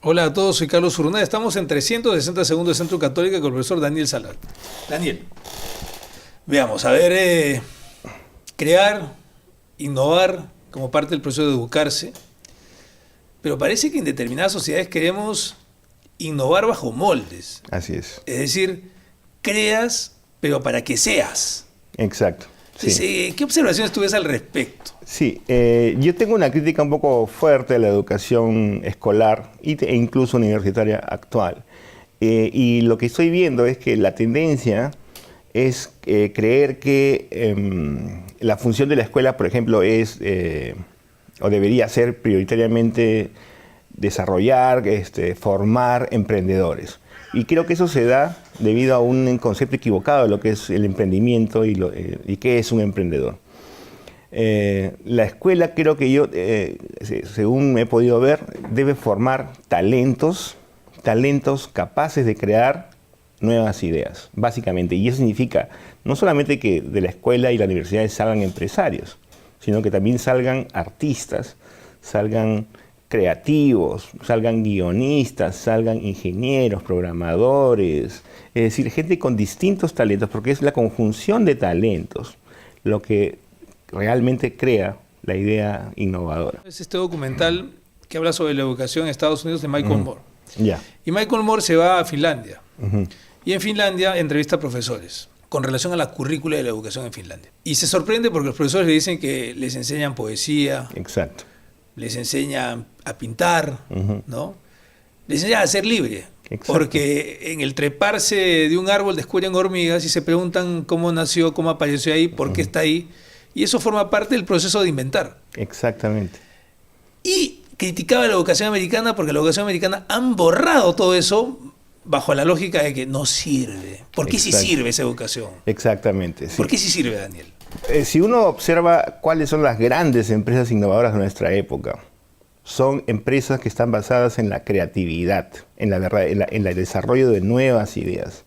Hola a todos, soy Carlos Urunada. Estamos en 360 segundos de Centro Católica con el profesor Daniel Salat. Daniel, veamos, a ver, crear, innovar como parte del proceso de educarse, pero parece que en determinadas sociedades queremos innovar bajo moldes. Así es. Es decir, creas, pero para que seas. Exacto. Sí. ¿Qué observaciones tú ves al respecto? Sí, yo tengo una crítica un poco fuerte a la educación escolar e incluso universitaria actual. Y lo que estoy viendo es que la tendencia es creer que la función de la escuela, por ejemplo, es o debería ser prioritariamente desarrollar, formar emprendedores. Y creo que eso se da debido a un concepto equivocado de lo que es el emprendimiento y qué es un emprendedor. La escuela, creo que yo, según he podido ver, debe formar talentos capaces de crear nuevas ideas, básicamente. Y eso significa no solamente que de la escuela y la universidad salgan empresarios, sino que también salgan artistas, salgan creativos, salgan guionistas, salgan ingenieros, programadores, es decir, gente con distintos talentos, porque es la conjunción de talentos lo que realmente crea la idea innovadora. Es este documental que habla sobre la educación en Estados Unidos de Michael Moore. Yeah. Y Michael Moore se va a Finlandia. Y en Finlandia entrevista a profesores con relación a la currícula de la educación en Finlandia. Y se sorprende porque los profesores le dicen que les enseñan poesía. Exacto. Les enseñan a pintar, ¿no? Les enseñan a ser libre. Exacto. Porque en el treparse de un árbol descubren hormigas y se preguntan cómo nació, cómo apareció ahí, por qué está ahí. Y eso forma parte del proceso de inventar. Exactamente. Y criticaba la educación americana porque la educación americana han borrado todo eso bajo la lógica de que no sirve. ¿Por qué sí sirve esa educación? Exactamente. Sí. ¿Por qué sí sirve, Daniel? Si uno observa cuáles son las grandes empresas innovadoras de nuestra época, son empresas que están basadas en la creatividad, en el desarrollo de nuevas ideas.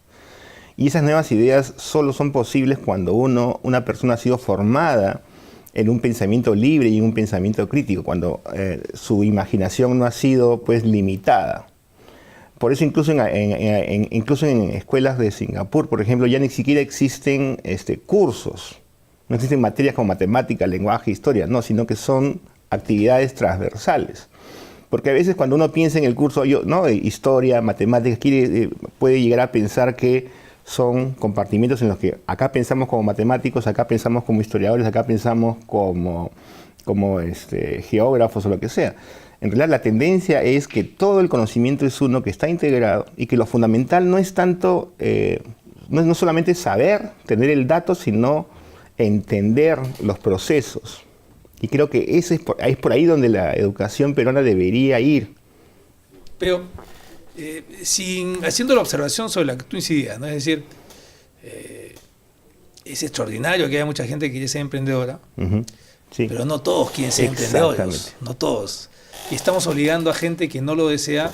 Y esas nuevas ideas solo son posibles cuando una persona ha sido formada en un pensamiento libre y en un pensamiento crítico, cuando su imaginación no ha sido pues limitada. Por eso incluso en escuelas de Singapur, por ejemplo, ya ni siquiera existen cursos. No existen materias como matemática, lenguaje, historia, no, sino que son actividades transversales. Porque a veces cuando uno piensa en el curso, historia, matemáticas, puede llegar a pensar que son compartimentos en los que acá pensamos como matemáticos, acá pensamos como historiadores, acá pensamos como geógrafos o lo que sea. En realidad la tendencia es que todo el conocimiento es uno, que está integrado y que lo fundamental no es tanto, no solamente saber, tener el dato, sino entender los procesos. Y creo que es por ahí donde la educación peruana debería ir. Pero haciendo la observación sobre la que tú incidías, ¿no? Es decir, es extraordinario que haya mucha gente que quiere ser emprendedora, sí. Pero no todos quieren ser emprendedores, no todos. Y estamos obligando a gente que no lo desea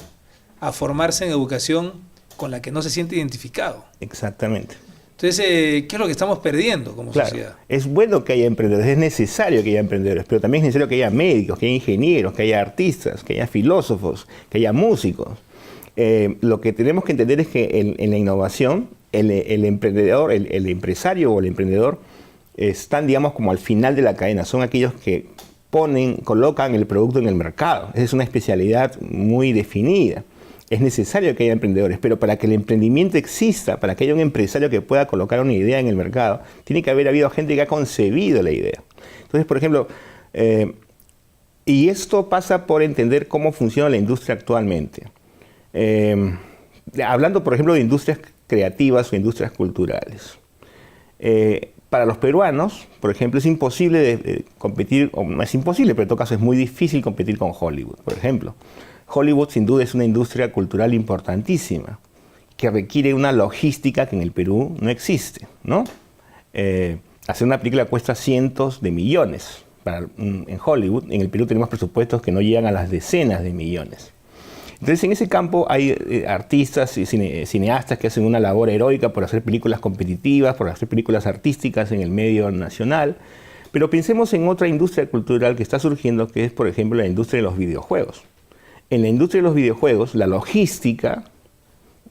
a formarse en educación con la que no se siente identificado. Exactamente. Entonces, ¿qué es lo que estamos perdiendo como sociedad? Es bueno que haya emprendedores, es necesario que haya emprendedores, pero también es necesario que haya médicos, que haya ingenieros, que haya artistas, que haya filósofos, que haya músicos. Lo que tenemos que entender es que en la innovación, el emprendedor, el empresario o el emprendedor están, digamos, como al final de la cadena. Son aquellos que colocan el producto en el mercado. Esa es una especialidad muy definida. Es necesario que haya emprendedores, pero para que el emprendimiento exista, para que haya un empresario que pueda colocar una idea en el mercado, tiene que haber habido gente que ha concebido la idea. Entonces, por ejemplo, y esto pasa por entender cómo funciona la industria actualmente. Hablando, por ejemplo, de industrias creativas o industrias culturales. Para los peruanos, por ejemplo, es imposible competir, o no es imposible, pero en todo caso es muy difícil competir con Hollywood, por ejemplo. Hollywood sin duda es una industria cultural importantísima, que requiere una logística que en el Perú no existe, ¿no? Hacer una película cuesta cientos de millones, en Hollywood. En el Perú tenemos presupuestos que no llegan a las decenas de millones. Entonces, en ese campo hay artistas y cineastas que hacen una labor heroica por hacer películas competitivas, por hacer películas artísticas en el medio nacional. Pero pensemos en otra industria cultural que está surgiendo, que es, por ejemplo, la industria de los videojuegos. En la industria de los videojuegos, la logística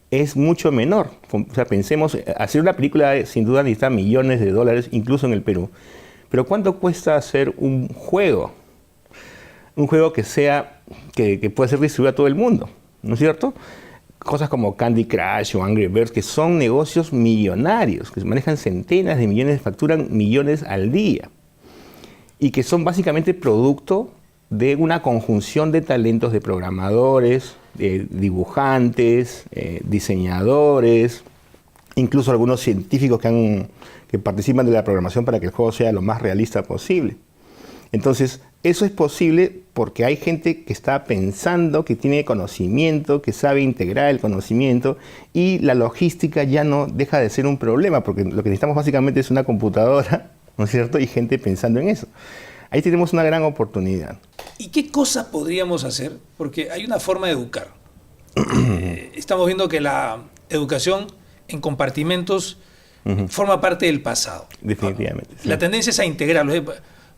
es mucho menor. O sea, pensemos, hacer una película sin duda necesita millones de dólares, incluso en el Perú. Pero ¿cuánto cuesta hacer un juego? Un juego que pueda ser distribuido a todo el mundo, ¿no es cierto? Cosas como Candy Crush o Angry Birds, que son negocios millonarios, que manejan centenas de millones, facturan millones al día. Y que son básicamente producto de una conjunción de talentos de programadores, de dibujantes, diseñadores, incluso algunos científicos que participan de la programación para que el juego sea lo más realista posible. Entonces, eso es posible porque hay gente que está pensando, que tiene conocimiento, que sabe integrar el conocimiento, y la logística ya no deja de ser un problema, porque lo que necesitamos básicamente es una computadora, ¿no es cierto? Y gente pensando en eso. Ahí tenemos una gran oportunidad. ¿Y qué cosas podríamos hacer? Porque hay una forma de educar. Estamos viendo que la educación en compartimentos forma parte del pasado. Definitivamente. ¿No? Sí. La tendencia es a integrarlo.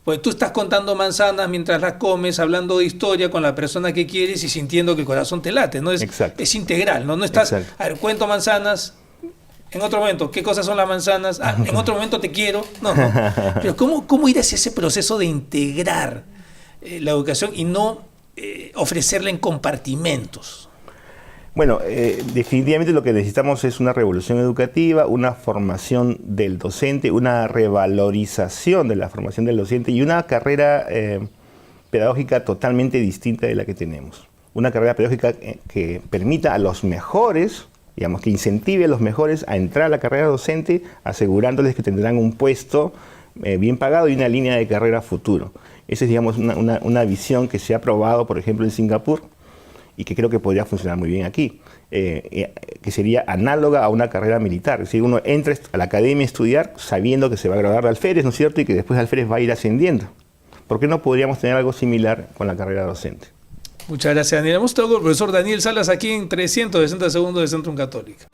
Pues tú estás contando manzanas mientras las comes, hablando de historia con la persona que quieres y sintiendo que el corazón te late, ¿no? Es integral, ¿no? No estás, a ver, cuento manzanas, en otro momento, ¿qué cosas son las manzanas? En otro momento te quiero. No. Pero ¿cómo ir hacia ese proceso de integrar la educación y no ofrecerla en compartimentos? Bueno, definitivamente lo que necesitamos es una revolución educativa, una formación del docente, una revalorización de la formación del docente y una carrera pedagógica totalmente distinta de la que tenemos. Una carrera pedagógica que permita a los mejores, digamos, que incentive a los mejores a entrar a la carrera docente, asegurándoles que tendrán un puesto bien pagado y una línea de carrera futuro. Esa es, digamos, una visión que se ha probado, por ejemplo, en Singapur, y que creo que podría funcionar muy bien aquí, que sería análoga a una carrera militar. Es decir, uno entra a la academia a estudiar sabiendo que se va a graduar de alférez, ¿no es cierto?, y que después de alférez va a ir ascendiendo. ¿Por qué no podríamos tener algo similar con la carrera docente? Muchas gracias, Daniel. Hemos estado con el profesor Daniel Salas aquí en 360 segundos de Centrum Católica.